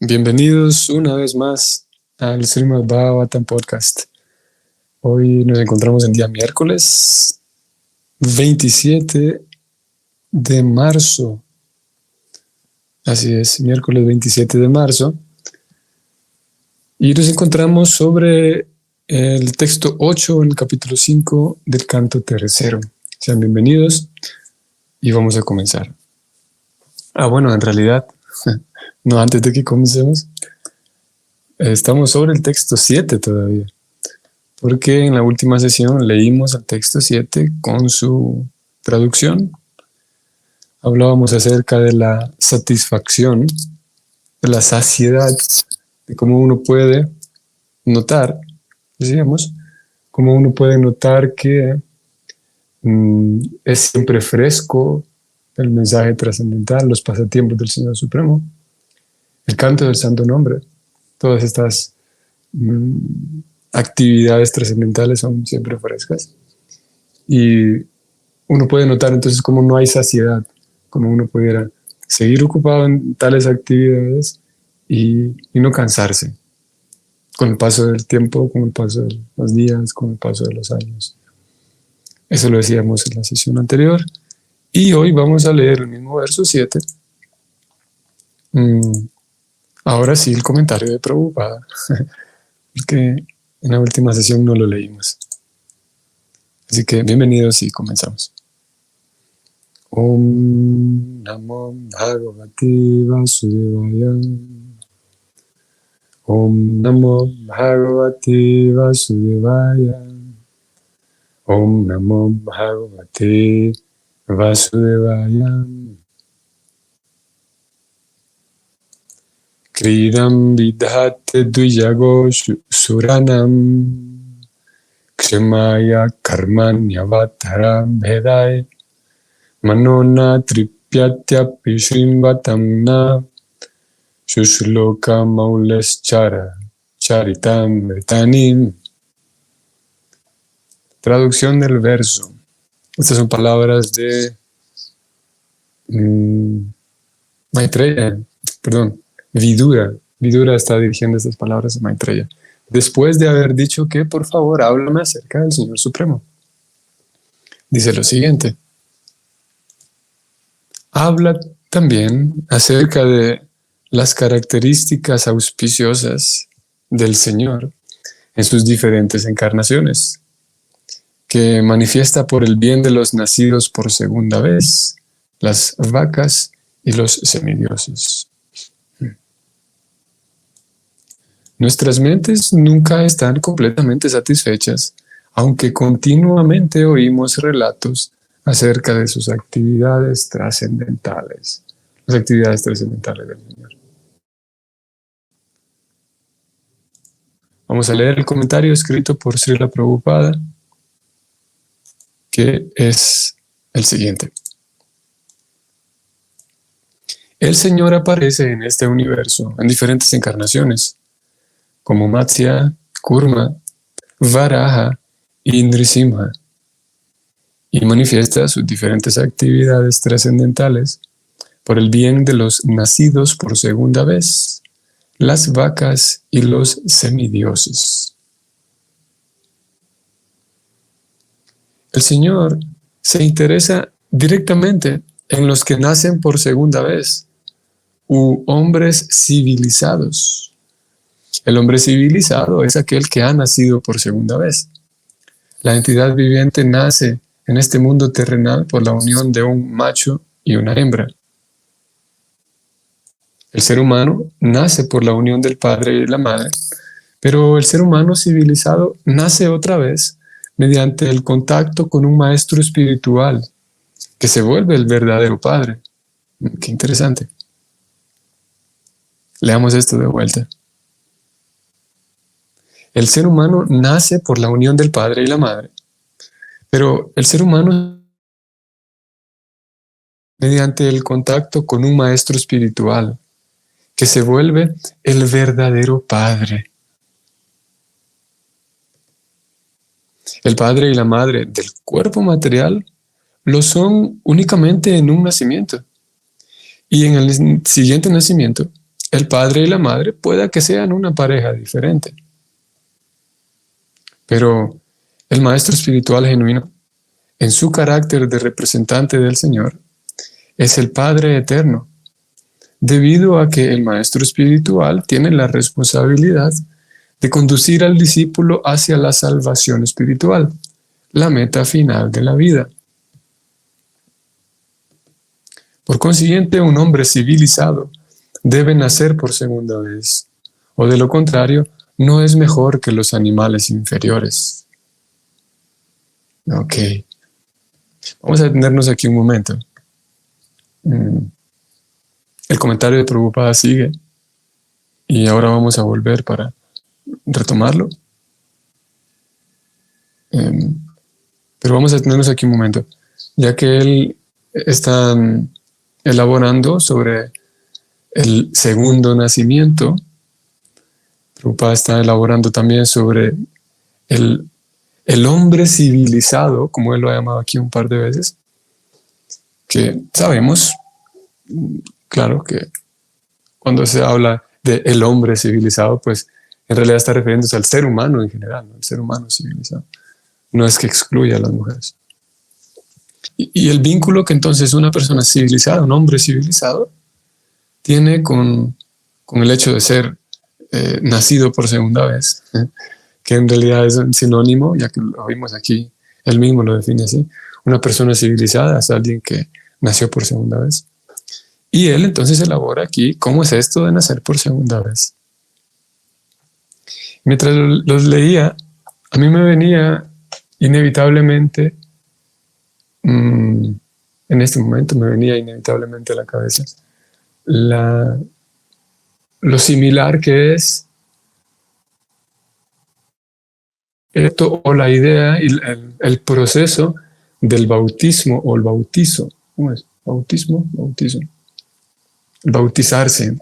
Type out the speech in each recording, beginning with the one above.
Bienvenidos una vez más al Srimad Bhagavatam Podcast. Hoy nos encontramos en día miércoles 27 de marzo. Así es, miércoles 27 de marzo. Y nos encontramos sobre el texto 8 en el capítulo 5 del canto tercero. Sean bienvenidos y vamos a comenzar. Bueno, en realidad, no, antes de que comencemos, estamos sobre el texto 7 todavía, porque en la última sesión leímos el texto 7 con su traducción. Hablábamos acerca de la satisfacción, de la saciedad, de cómo uno puede notar, decíamos, cómo uno puede notar que es siempre fresco el mensaje trascendental, los pasatiempos del Señor Supremo, el canto del santo nombre. Todas estas actividades trascendentales son siempre frescas. Y uno puede notar entonces cómo no hay saciedad, cómo uno pudiera seguir ocupado en tales actividades y no cansarse con el paso del tiempo, con el paso de los días, con el paso de los años. Eso lo decíamos en la sesión anterior. Y hoy vamos a leer el mismo verso 7. Ahora sí, el comentario de Prabhupada, porque en la última sesión no lo leímos. Así que bienvenidos y comenzamos. Om Namo Bhagavate Vasudevaya. Om Namo Bhagavate Vasudevaya. Om Namo Bhagavate Vasudevaya. Kridam vidhate dvijago suranam kshemaya karmanyavataram bhedai manona tripyatya pishrimvatam na shushloka mauleschara charitam vritanim. Traducción del verso. Estas son palabras de Maitreya, Vidura. Vidura está dirigiendo estas palabras a Maitreya, después de haber dicho que, por favor, háblame acerca del Señor Supremo. Dice lo siguiente. Habla también acerca de las características auspiciosas del Señor en sus diferentes encarnaciones, que manifiesta por el bien de los nacidos por segunda vez, las vacas y los semidioses. Nuestras mentes nunca están completamente satisfechas, aunque continuamente oímos relatos acerca de sus actividades trascendentales, las actividades trascendentales del Señor. Vamos a leer el comentario escrito por Srila Prabhupada, que es el siguiente. El Señor aparece en este universo en diferentes encarnaciones, como Matsya, Kurma, Varaha y Nrisimha, y manifiesta sus diferentes actividades trascendentales por el bien de los nacidos por segunda vez, las vacas y los semidioses. El Señor se interesa directamente en los que nacen por segunda vez, u hombres civilizados. El hombre civilizado es aquel que ha nacido por segunda vez. La entidad viviente nace en este mundo terrenal por la unión de un macho y una hembra. El ser humano nace por la unión del padre y la madre, pero el ser humano civilizado nace otra vez mediante el contacto con un maestro espiritual que se vuelve el verdadero padre. Qué interesante. Leamos esto de vuelta. El ser humano nace por la unión del padre y la madre, pero el ser humano mediante el contacto con un maestro espiritual que se vuelve el verdadero padre. El padre y la madre del cuerpo material lo son únicamente en un nacimiento, y en el siguiente nacimiento el padre y la madre pueda que sean una pareja diferente. Pero el maestro espiritual genuino, en su carácter de representante del Señor, es el Padre eterno, debido a que el maestro espiritual tiene la responsabilidad de conducir al discípulo hacia la salvación espiritual, la meta final de la vida. Por consiguiente, un hombre civilizado debe nacer por segunda vez, o de lo contrario, no es mejor que los animales inferiores. Ok, vamos a detenernos aquí un momento. El comentario de Prabhupada sigue y ahora vamos a volver para retomarlo. Pero vamos a detenernos aquí un momento, ya que él está elaborando sobre el segundo nacimiento. Prabhupada está elaborando también sobre el hombre civilizado, como él lo ha llamado aquí un par de veces, que sabemos, claro, que cuando se habla de el hombre civilizado, pues en realidad está refiriéndose al ser humano en general, ¿no? El ser humano civilizado. No es que excluya a las mujeres. Y el vínculo que entonces una persona civilizada, un hombre civilizado, tiene con el hecho de ser nacido por segunda vez, que en realidad es un sinónimo, ya que lo vimos aquí, él mismo lo define así. Una persona civilizada es alguien que nació por segunda vez. Y él entonces elabora aquí cómo es esto de nacer por segunda vez. Mientras los leía, a mí me venía inevitablemente, en este momento me venía inevitablemente a la cabeza lo similar que es esto, o la idea y el proceso del bautismo o el bautizo. ¿Cómo es? ¿Bautismo? Bautizo. El bautizarse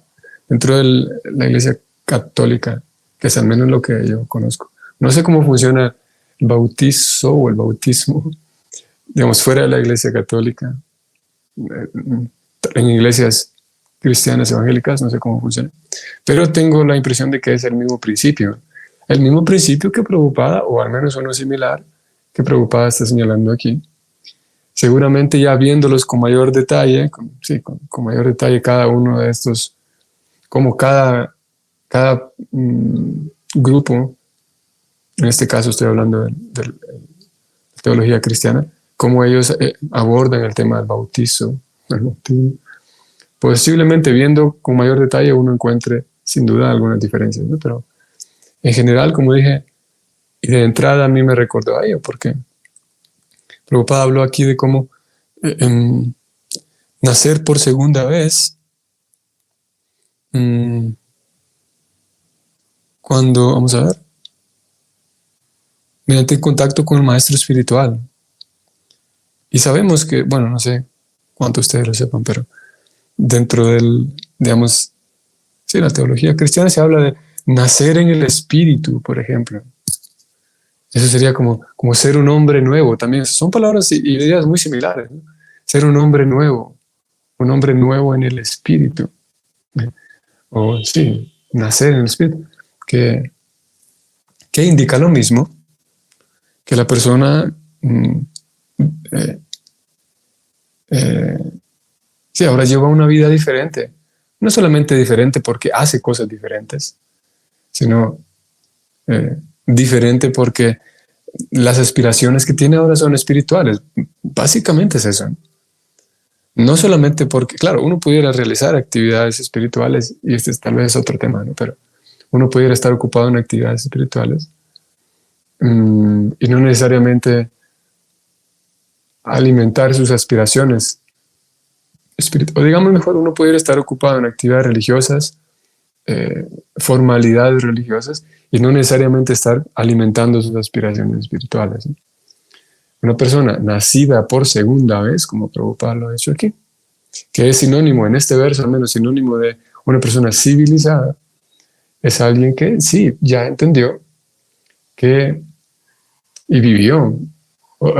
dentro de la Iglesia Católica, que es al menos lo que yo conozco. No sé cómo funciona el bautizo o el bautismo, digamos, fuera de la Iglesia Católica. En iglesias cristianas evangélicas, no sé cómo funciona. Pero tengo la impresión de que es el mismo principio. El mismo principio que Prabhupada, o al menos uno similar, que Prabhupada está señalando aquí. Seguramente ya viéndolos con mayor detalle, con mayor detalle cada uno de estos, como cada grupo, en este caso estoy hablando de teología cristiana, cómo ellos abordan el tema del bautizo. Posiblemente viendo con mayor detalle uno encuentre sin duda algunas diferencias, ¿no? Pero en general, como dije, y de entrada a mí me recordó a ello, porque Prabhupada habló aquí de cómo nacer por segunda vez, cuando, vamos a ver, mediante contacto con el maestro espiritual. Y sabemos que, bueno, no sé cuánto ustedes lo sepan, pero dentro del, digamos, sí, la teología cristiana se habla de nacer en el espíritu, por ejemplo. Eso sería como ser un hombre nuevo. También son palabras y ideas muy similares, ¿no? Ser un hombre nuevo en el espíritu. O sí, nacer en el espíritu. Que indica lo mismo, que la persona sí, ahora lleva una vida diferente. No solamente diferente porque hace cosas diferentes, sino diferente porque las aspiraciones que tiene ahora son espirituales. Básicamente es eso. No solamente porque, claro, uno pudiera realizar actividades espirituales, y este es tal vez otro tema, ¿no? Pero uno pudiera estar ocupado en actividades espirituales y no necesariamente alimentar sus aspiraciones o digamos mejor, uno pudiera estar ocupado en actividades religiosas, formalidades religiosas, y no necesariamente estar alimentando sus aspiraciones espirituales, ¿sí? Una persona nacida por segunda vez, como Prabhupada lo ha dicho aquí, que es sinónimo, en este verso al menos sinónimo de una persona civilizada, es alguien que sí, ya entendió que, y vivió,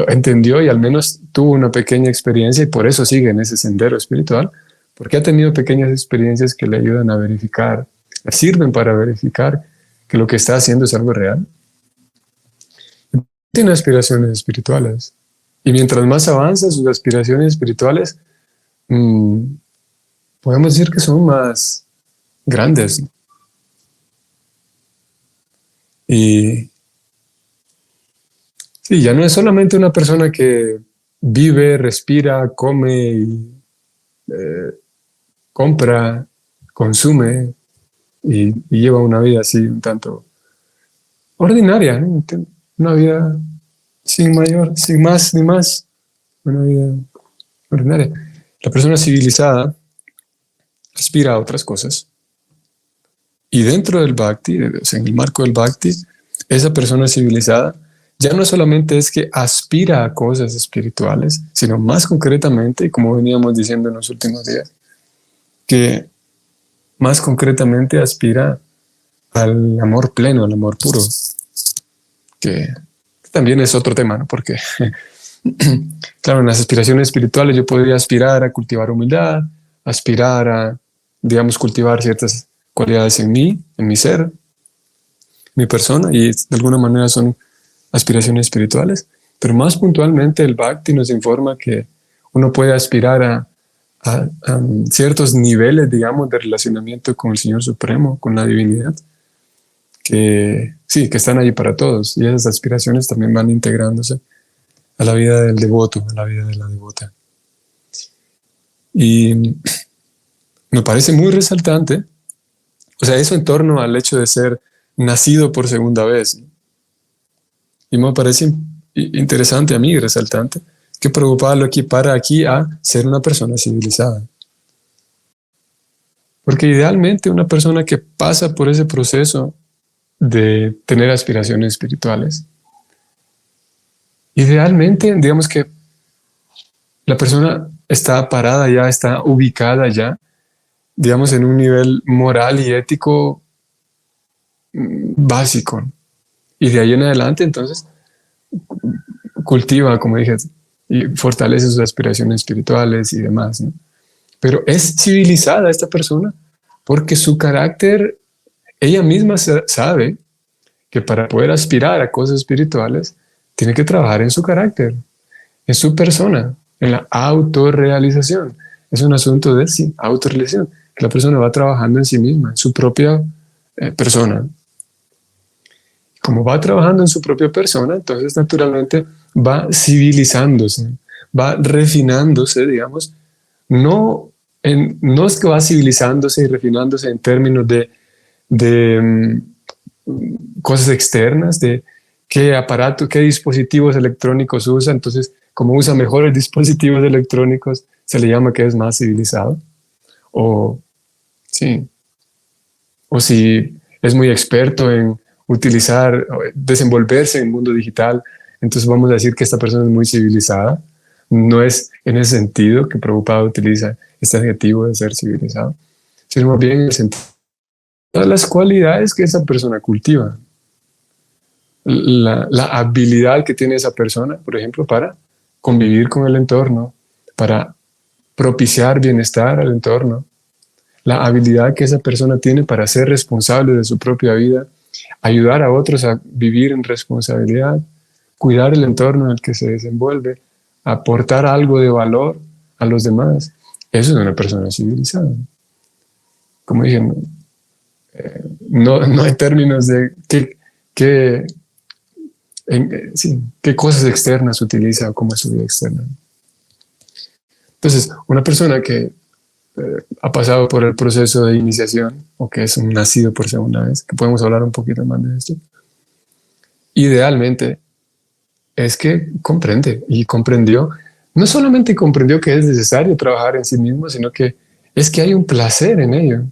entendió y al menos tuvo una pequeña experiencia y por eso sigue en ese sendero espiritual, porque ha tenido pequeñas experiencias que le ayudan a verificar, le sirven para verificar que lo que está haciendo es algo real. Tiene aspiraciones espirituales. Y mientras más avanza sus aspiraciones espirituales, podemos decir que son más grandes. Y sí, ya no es solamente una persona que vive, respira, come, compra, consume y lleva una vida así un tanto ordinaria, ¿no? Una vida sin mayor, sin más ni más, una vida ordinaria. La persona civilizada aspira a otras cosas. Y dentro del Bhakti, o sea, en el marco del Bhakti, esa persona civilizada ya no solamente es que aspira a cosas espirituales, sino más concretamente, y como veníamos diciendo en los últimos días, que más concretamente aspira al amor pleno, al amor puro, que también es otro tema, ¿no? Porque, claro, en las aspiraciones espirituales yo podría aspirar a cultivar humildad, aspirar a, digamos, cultivar ciertas cualidades en mí, en mi ser, mi persona, y de alguna manera son aspiraciones espirituales, pero más puntualmente el Bhakti nos informa que uno puede aspirar a ciertos niveles, digamos, de relacionamiento con el Señor Supremo, con la divinidad, que sí, que están allí para todos, y esas aspiraciones también van integrándose a la vida del devoto, a la vida de la devota. Y me parece muy resaltante, o sea, eso en torno al hecho de ser nacido por segunda vez. Y me parece interesante a mí y resaltante que Prabhupada lo equipara aquí a ser una persona civilizada. Porque idealmente una persona que pasa por ese proceso de tener aspiraciones espirituales, idealmente, digamos que la persona está parada ya, está ubicada ya, digamos, en un nivel moral y ético básico. Y de ahí en adelante, entonces, cultiva, como dije, y fortalece sus aspiraciones espirituales y demás, ¿no? Pero es civilizada esta persona porque su carácter, ella misma sabe que para poder aspirar a cosas espirituales, tiene que trabajar en su carácter, en su persona, en la autorrealización. Es un asunto de sí, autorrealización, que la persona va trabajando en sí misma, en su propia persona. Como va trabajando en su propia persona, entonces naturalmente va civilizándose, va refinándose, digamos, no es que va civilizándose y refinándose en términos de cosas externas, de qué aparatos, qué dispositivos electrónicos usa, entonces como usa mejores dispositivos electrónicos, se le llama que es más civilizado. O, sí, o si es muy experto en utilizar, desenvolverse en el mundo digital, entonces vamos a decir que esta persona es muy civilizada. No es en ese sentido que Prabhupada utiliza este adjetivo de ser civilizado, sino más bien en el sentido de todas las cualidades que esa persona cultiva. La habilidad que tiene esa persona, por ejemplo, para convivir con el entorno, para propiciar bienestar al entorno, la habilidad que esa persona tiene para ser responsable de su propia vida, ayudar a otros a vivir en responsabilidad, cuidar el entorno en el que se desenvuelve, aportar algo de valor a los demás. Eso es una persona civilizada. Como dije, no en términos de qué cosas externas utiliza o cómo es su vida externa. Entonces, una persona que ha pasado por el proceso de iniciación o que es un nacido por segunda vez, que podemos hablar un poquito más de esto, idealmente es que comprende y comprendió, no solamente comprendió que es necesario trabajar en sí mismo, sino que es que hay un placer en ello.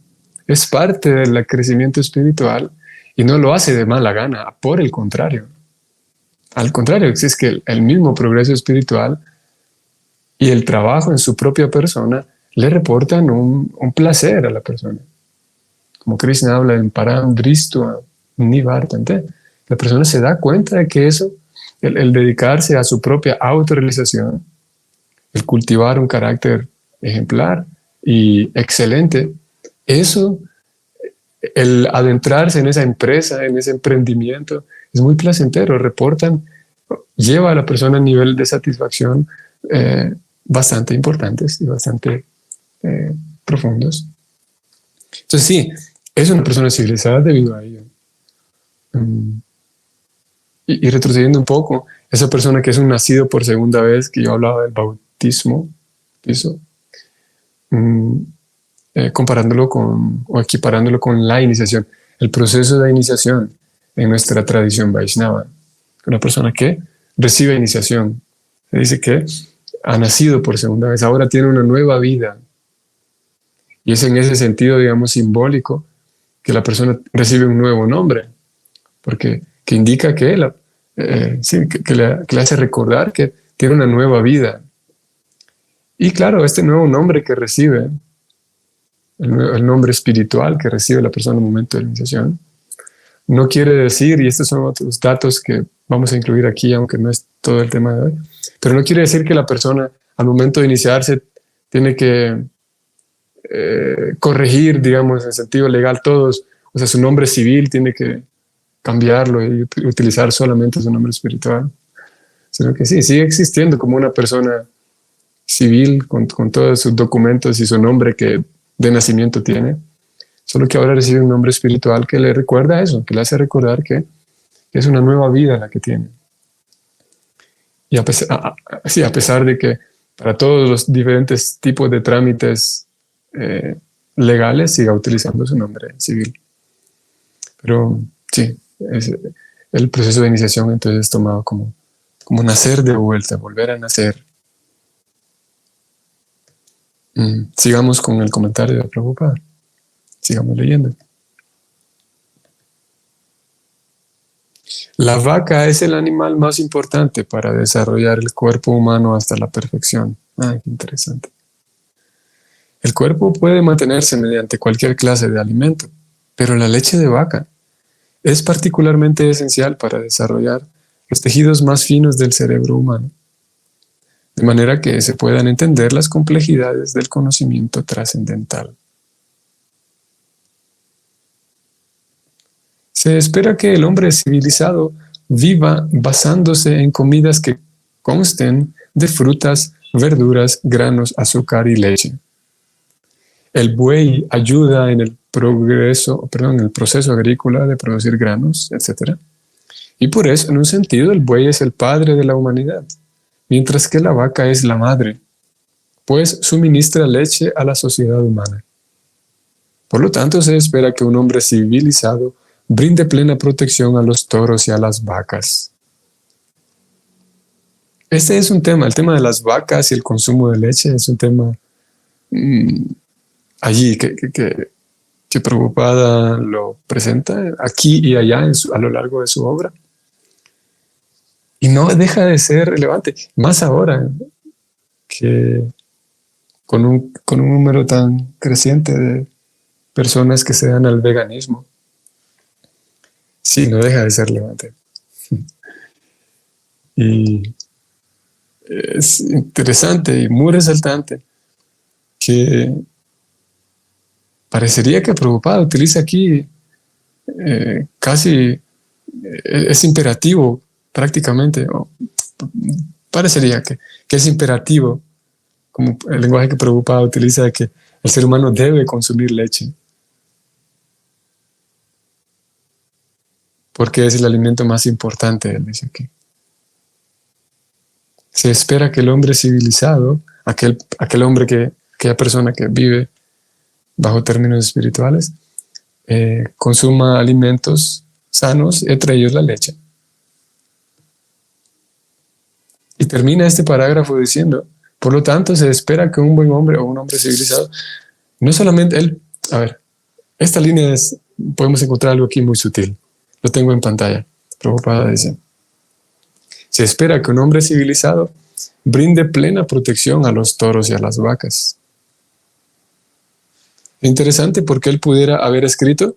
Es parte del crecimiento espiritual y no lo hace de mala gana, por el contrario. Al contrario, es que el mismo progreso espiritual y el trabajo en su propia persona le reportan un placer a la persona. Como Krishna habla en Param Dristva Nivartante, la persona se da cuenta de que eso, el dedicarse a su propia autorrealización, el cultivar un carácter ejemplar, y excelente, eso, el adentrarse en esa empresa, en ese emprendimiento, es muy placentero. Reportan, lleva a la persona a nivel de satisfacción bastante importantes y bastante profundos. Entonces sí, es una persona civilizada debido a ello. Y retrocediendo un poco, esa persona que es un nacido por segunda vez, que yo hablaba del bautismo, eso, comparándolo con, o equiparándolo con la iniciación, el proceso de iniciación en nuestra tradición Vaishnava. Una persona que recibe iniciación, se dice que ha nacido por segunda vez, ahora tiene una nueva vida. Y es en ese sentido, digamos, simbólico, que la persona recibe un nuevo nombre, porque que indica que, sí, que le hace recordar que tiene una nueva vida. Y claro, este nuevo nombre que recibe, el nombre espiritual que recibe la persona en el momento de la iniciación, no quiere decir, y estos son otros datos que vamos a incluir aquí, aunque no es todo el tema de hoy, pero no quiere decir que la persona al momento de iniciarse tiene que corregir, digamos, en sentido legal todos, o sea, su nombre civil tiene que cambiarlo y utilizar solamente su nombre espiritual, sino que sí, sigue existiendo como una persona civil con todos sus documentos y su nombre que de nacimiento tiene, solo que ahora recibe un nombre espiritual que le recuerda eso, que le hace recordar que es una nueva vida la que tiene. Y sí, a pesar de que para todos los diferentes tipos de trámites legales siga utilizando su nombre civil. Pero sí, el proceso de iniciación entonces es tomado como nacer de vuelta, volver a nacer. Sigamos con el comentario de Prabhupada. Sigamos leyendo. La vaca es el animal más importante para desarrollar el cuerpo humano hasta la perfección. Qué interesante. El cuerpo puede mantenerse mediante cualquier clase de alimento, pero la leche de vaca es particularmente esencial para desarrollar los tejidos más finos del cerebro humano, de manera que se puedan entender las complejidades del conocimiento trascendental. Se espera que el hombre civilizado viva basándose en comidas que consten de frutas, verduras, granos, azúcar y leche. El buey ayuda en el proceso agrícola de producir granos, etc. Y por eso, en un sentido, el buey es el padre de la humanidad, mientras que la vaca es la madre, pues suministra leche a la sociedad humana. Por lo tanto, se espera que un hombre civilizado brinde plena protección a los toros y a las vacas. Este es un tema, el tema de las vacas y el consumo de leche es un tema allí que Prabhupada lo presenta aquí y allá a lo largo de su obra. Y no deja de ser relevante, más ahora que con un número tan creciente de personas que se dan al veganismo. Sí, no deja de ser relevante. Y es interesante y muy resaltante que parecería que Prabhupada utiliza aquí casi, es imperativo prácticamente, o parecería que es imperativo, como el lenguaje que Prabhupada utiliza de que el ser humano debe consumir leche, porque es el alimento más importante, él dice aquí. Se espera que el hombre civilizado, aquel hombre aquella persona que vive bajo términos espirituales, consuma alimentos sanos, entre ellos la leche. Y termina este parágrafo diciendo, por lo tanto, se espera que un buen hombre o un hombre civilizado, no solamente él, a ver, esta línea podemos encontrar algo aquí muy sutil. Lo tengo en pantalla. Prabhupada dice, se espera que un hombre civilizado brinde plena protección a los toros y a las vacas. Interesante porque él pudiera haber escrito,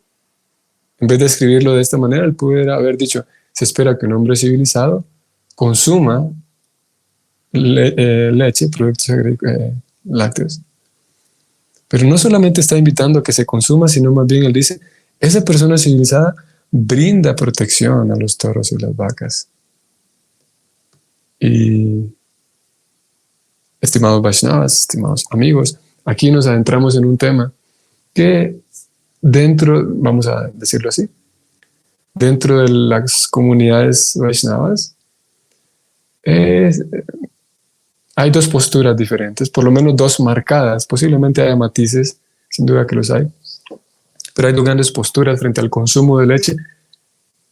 en vez de escribirlo de esta manera, él pudiera haber dicho, se espera que un hombre civilizado consuma leche, productos lácteos, Pero no solamente está invitando a que se consuma, sino más bien él dice, esa persona civilizada brinda protección a los toros y las vacas. Y estimados Vaishnavas, estimados amigos, aquí nos adentramos en un tema que dentro, vamos a decirlo así, dentro de las comunidades Vaishnavas, hay dos posturas diferentes, por lo menos dos marcadas, posiblemente haya matices, sin duda que los hay, pero hay dos grandes posturas frente al consumo de leche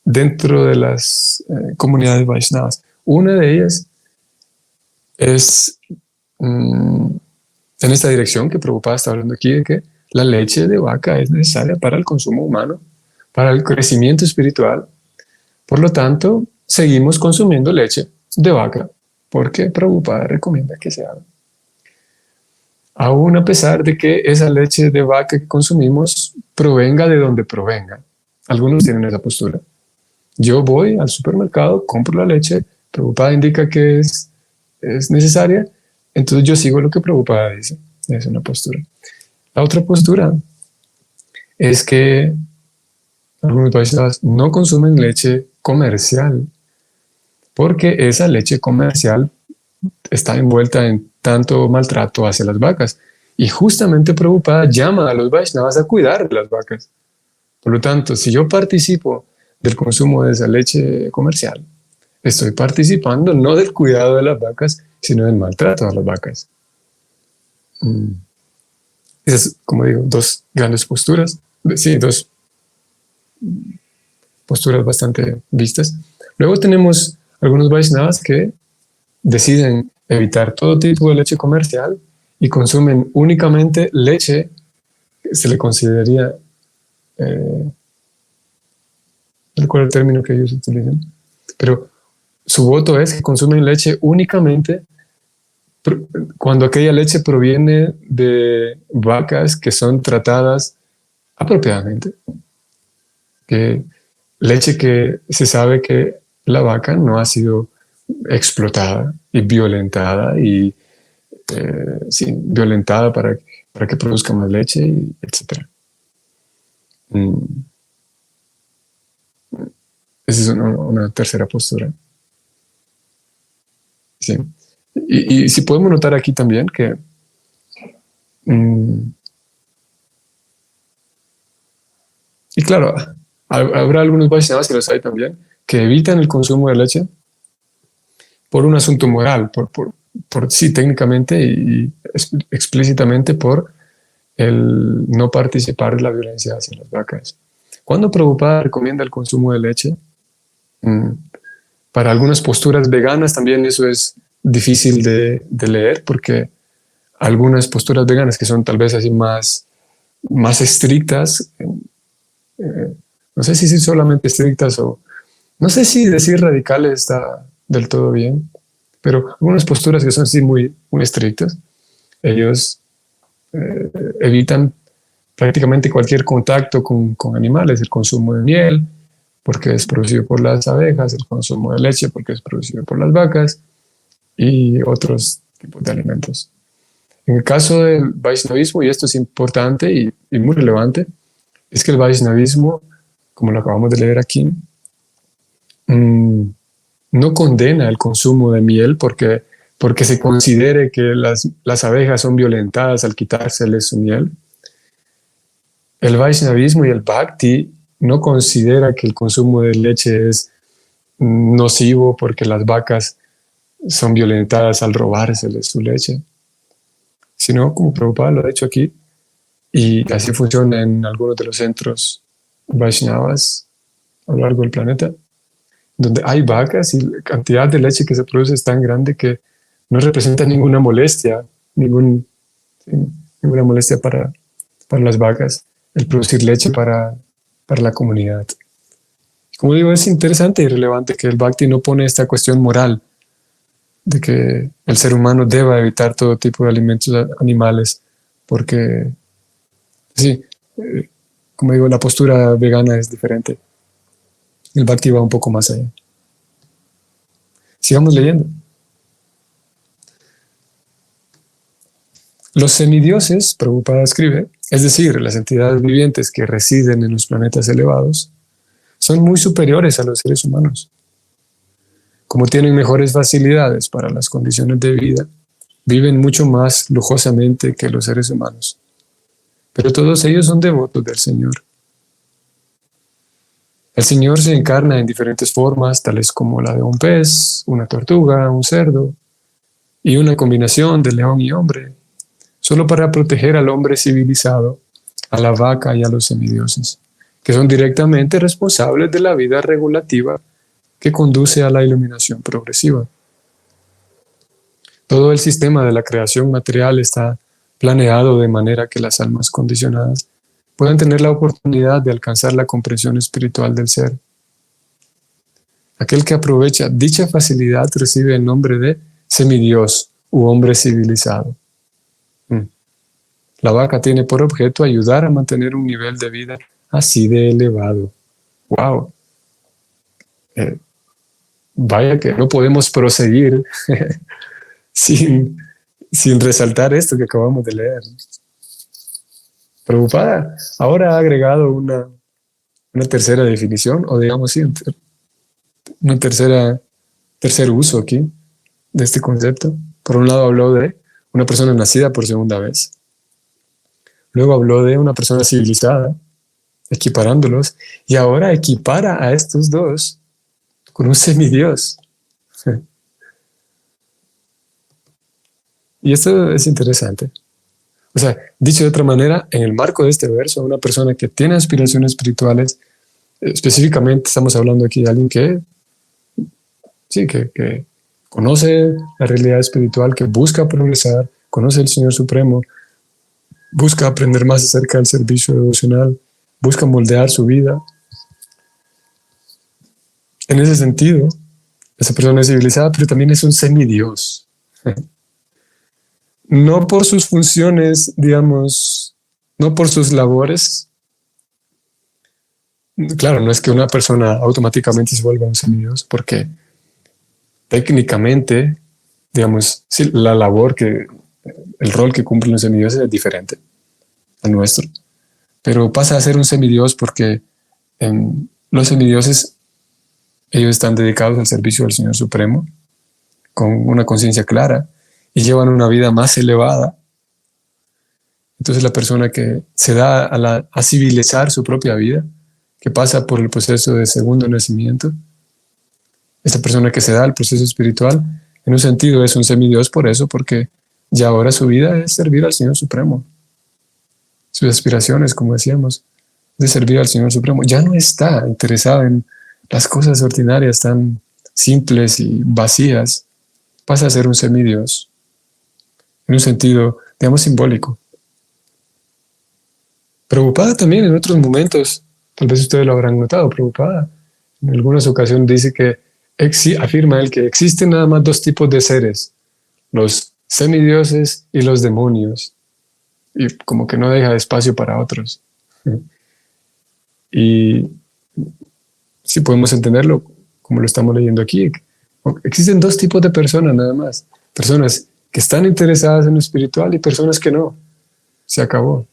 dentro de las comunidades Vaishnavas. Una de ellas es en esta dirección que Prabhupada está hablando aquí, de que la leche de vaca es necesaria para el consumo humano, para el crecimiento espiritual. Por lo tanto, seguimos consumiendo leche de vaca, porque Prabhupada recomienda que se haga. Aún a pesar de que esa leche de vaca que consumimos provenga de donde provenga. Algunos tienen esa postura. Yo voy al supermercado, compro la leche, Prabhupada indica que es necesaria, entonces yo sigo lo que Prabhupada dice. Es una postura. La otra postura es que algunos Vaishnavas no consumen leche comercial, porque esa leche comercial está envuelta en tanto maltrato hacia las vacas. Y justamente Prabhupada llama a los Vaishnavas a cuidar de las vacas. Por lo tanto, si yo participo del consumo de esa leche comercial, estoy participando no del cuidado de las vacas, sino del maltrato a las vacas. Esas, como digo, dos grandes posturas. Sí, dos posturas bastante vistas. Luego tenemos algunos Vaishnavas que deciden evitar todo tipo de leche comercial y consumen únicamente leche que se le consideraría, no recuerdo el término que ellos utilizan, pero su voto es que consumen leche únicamente cuando aquella leche proviene de vacas que son tratadas apropiadamente. Que leche que se sabe que la vaca no ha sido explotada y violentada y sí, violentada para que produzca más leche, etc. Esa es una tercera postura. Sí. Y si podemos notar aquí también que y claro, habrá algunos Vaishnavas que los hay también, que evitan el consumo de leche por un asunto moral, por sí, técnicamente y explícitamente por el no participar de la violencia hacia las vacas. Cuando Prabhupada recomienda el consumo de leche, para algunas posturas veganas también eso es difícil de leer, porque algunas posturas veganas que son tal vez así más estrictas, no sé si solamente estrictas o no sé si decir radicales está del todo bien, pero algunas posturas que son así muy estrictas, ellos evitan prácticamente cualquier contacto con animales, el consumo de miel, porque es producido por las abejas, el consumo de leche, porque es producido por las vacas, y otros tipos de alimentos. En el caso del Vaishnavismo, y esto es importante y muy relevante, es que el Vaishnavismo, como lo acabamos de leer aquí, no condena el consumo de miel porque se considere que las abejas son violentadas al quitárseles su miel. El Vaishnavismo y el Bhakti no considera que el consumo de leche es nocivo porque las vacas son violentadas al robárseles su leche, sino como Prabhupada lo ha hecho aquí, y así funciona en algunos de los centros Vaishnavas a lo largo del planeta, donde hay vacas y la cantidad de leche que se produce es tan grande que no representa ninguna molestia, ninguna molestia para las vacas el producir leche para la comunidad. Como digo, es interesante y relevante que el Bhakti no pone esta cuestión moral de que el ser humano deba evitar todo tipo de alimentos animales, porque sí, como digo, la postura vegana es diferente. El Bhakti va un poco más allá. Sigamos leyendo. Los semidioses, Prabhupada escribe, es decir, las entidades vivientes que residen en los planetas elevados, son muy superiores a los seres humanos. Como tienen mejores facilidades para las condiciones de vida, viven mucho más lujosamente que los seres humanos. Pero todos ellos son devotos del Señor. El Señor se encarna en diferentes formas, tales como la de un pez, una tortuga, un cerdo, y una combinación de león y hombre, solo para proteger al hombre civilizado, a la vaca y a los semidioses, que son directamente responsables de la vida regulativa que conduce a la iluminación progresiva. Todo el sistema de la creación material está planeado de manera que las almas condicionadas puedan tener la oportunidad de alcanzar la comprensión espiritual del ser. Aquel que aprovecha dicha facilidad recibe el nombre de semidios u hombre civilizado. La vaca tiene por objeto ayudar a mantener un nivel de vida así de elevado. ¡Wow! Vaya que no podemos proseguir sin resaltar esto que acabamos de leer. Prabhupada ahora ha agregado una tercera definición, o digamos, sí, un tercer uso aquí de este concepto. Por un lado habló de una persona nacida por segunda vez. Luego habló de una persona civilizada, equiparándolos, y ahora equipara a estos dos con un semidios. Y esto es interesante. O sea, dicho de otra manera, en el marco de este verso, una persona que tiene aspiraciones espirituales, específicamente estamos hablando aquí de alguien que conoce la realidad espiritual, que busca progresar, conoce al Señor Supremo, busca aprender más acerca del servicio devocional, busca moldear su vida. En ese sentido, esa persona es civilizada, pero también es un semidios. No por sus funciones, digamos, no por sus labores. Claro, no es que una persona automáticamente se vuelva un semidios, porque técnicamente, digamos, sí, el rol que cumplen los semidioses es diferente al nuestro. Pero pasa a ser un semidios porque los semidioses, ellos están dedicados al servicio del Señor Supremo, con una conciencia clara, y llevan una vida más elevada. Entonces la persona que se da a civilizar su propia vida, que pasa por el proceso de segundo nacimiento, esta persona que se da al proceso espiritual, en un sentido es un semidios por eso, porque ya ahora su vida es servir al Señor Supremo. Sus aspiraciones, como decíamos, de servir al Señor Supremo. Ya no está interesado en las cosas ordinarias tan simples y vacías. Pasa a ser un semidios, en un sentido, digamos, simbólico. Prabhupada también en otros momentos, tal vez ustedes lo habrán notado, Prabhupada en algunas ocasiones dice que afirma él que existen nada más dos tipos de seres, los semidioses y los demonios, y como que no deja espacio para otros. Y si podemos entenderlo como lo estamos leyendo aquí, existen dos tipos de personas nada más, personas que están interesadas en lo espiritual y personas que no. Se acabó.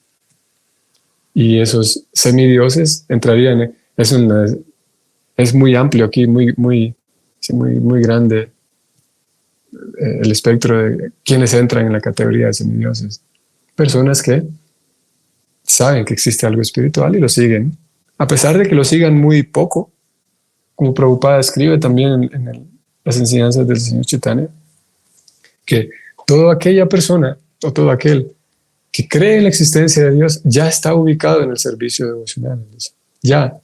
Y esos semidioses entrarían, es muy amplio aquí, muy grande el espectro de quienes entran en la categoría de semidioses. Personas que saben que existe algo espiritual y lo siguen, a pesar de que lo sigan muy poco, como Prabhupada escribe también en las enseñanzas del Señor Chaitanya, que toda aquella persona o todo aquel que cree en la existencia de Dios ya está ubicado en el servicio devocional. Ya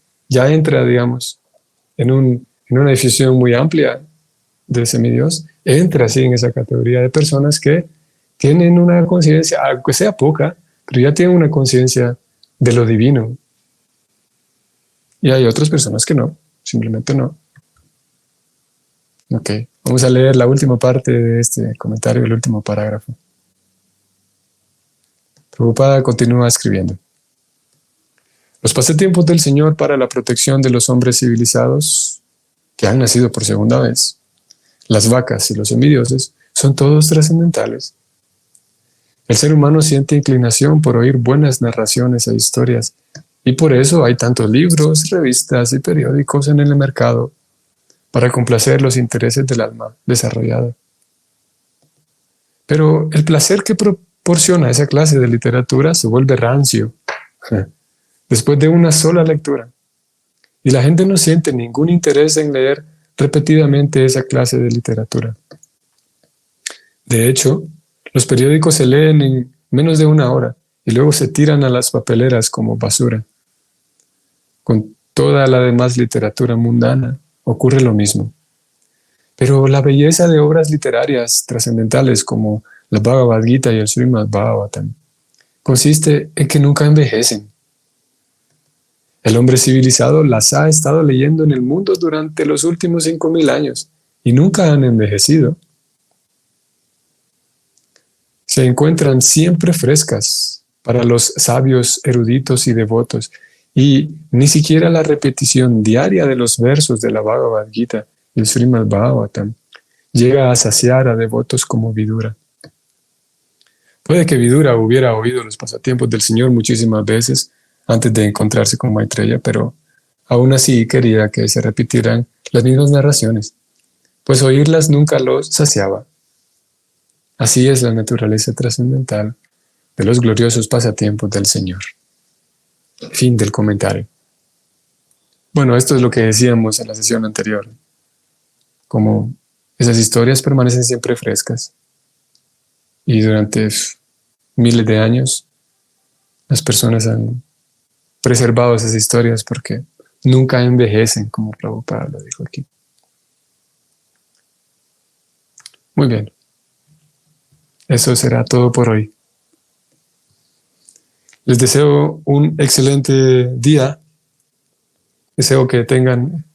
entra, digamos, en una definición muy amplia de semidios, entra así en esa categoría de personas que tienen una conciencia, aunque sea poca, pero ya tienen una conciencia de lo divino. Y hay otras personas que no, simplemente no. Ok, vamos a leer la última parte de este comentario, el último parágrafo. Prabhupada continúa escribiendo. Los pasatiempos del Señor para la protección de los hombres civilizados que han nacido por segunda vez, las vacas y los semidioses, son todos trascendentales. El ser humano siente inclinación por oír buenas narraciones e historias, y por eso hay tantos libros, revistas y periódicos en el mercado para complacer los intereses del alma desarrollada. Pero el placer que proporciona esa clase de literatura se vuelve rancio después de una sola lectura, y la gente no siente ningún interés en leer repetidamente esa clase de literatura. De hecho, los periódicos se leen en menos de una hora y luego se tiran a las papeleras como basura. Con toda la demás literatura mundana ocurre lo mismo. Pero la belleza de obras literarias trascendentales como la Bhagavad Gita y el Srimad Bhagavatam consiste en que nunca envejecen. El hombre civilizado las ha estado leyendo en el mundo durante los últimos 5.000 años y nunca han envejecido. Se encuentran siempre frescas para los sabios, eruditos y devotos, y ni siquiera la repetición diaria de los versos de la Bhagavad Gita y el Srimad Bhagavatam llega a saciar a devotos como Vidura. Puede que Vidura hubiera oído los pasatiempos del Señor muchísimas veces antes de encontrarse con Maitreya, pero aún así quería que se repitieran las mismas narraciones, pues oírlas nunca los saciaba. Así es la naturaleza trascendental de los gloriosos pasatiempos del Señor. Fin del comentario. Bueno, esto es lo que decíamos en la sesión anterior. Como esas historias permanecen siempre frescas. Y durante miles de años, las personas han preservado esas historias porque nunca envejecen, como Prabhupada lo dijo aquí. Muy bien. Eso será todo por hoy. Les deseo un excelente día. Deseo que tengan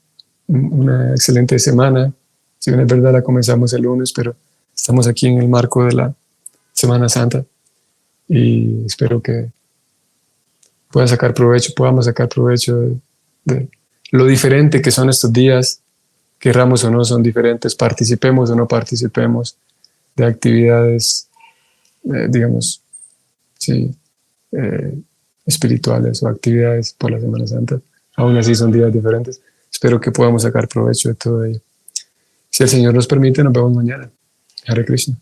una excelente semana. Si bien es verdad, la comenzamos el lunes, pero estamos aquí en el marco de la Semana Santa y espero que podamos sacar provecho de lo diferente que son estos días, querramos o no, son diferentes, participemos o no participemos de actividades, digamos, sí, espirituales o actividades por la Semana Santa. Aún así son días diferentes. Espero que podamos sacar provecho de todo ello. Si el Señor nos permite, nos vemos mañana. Hare Krishna.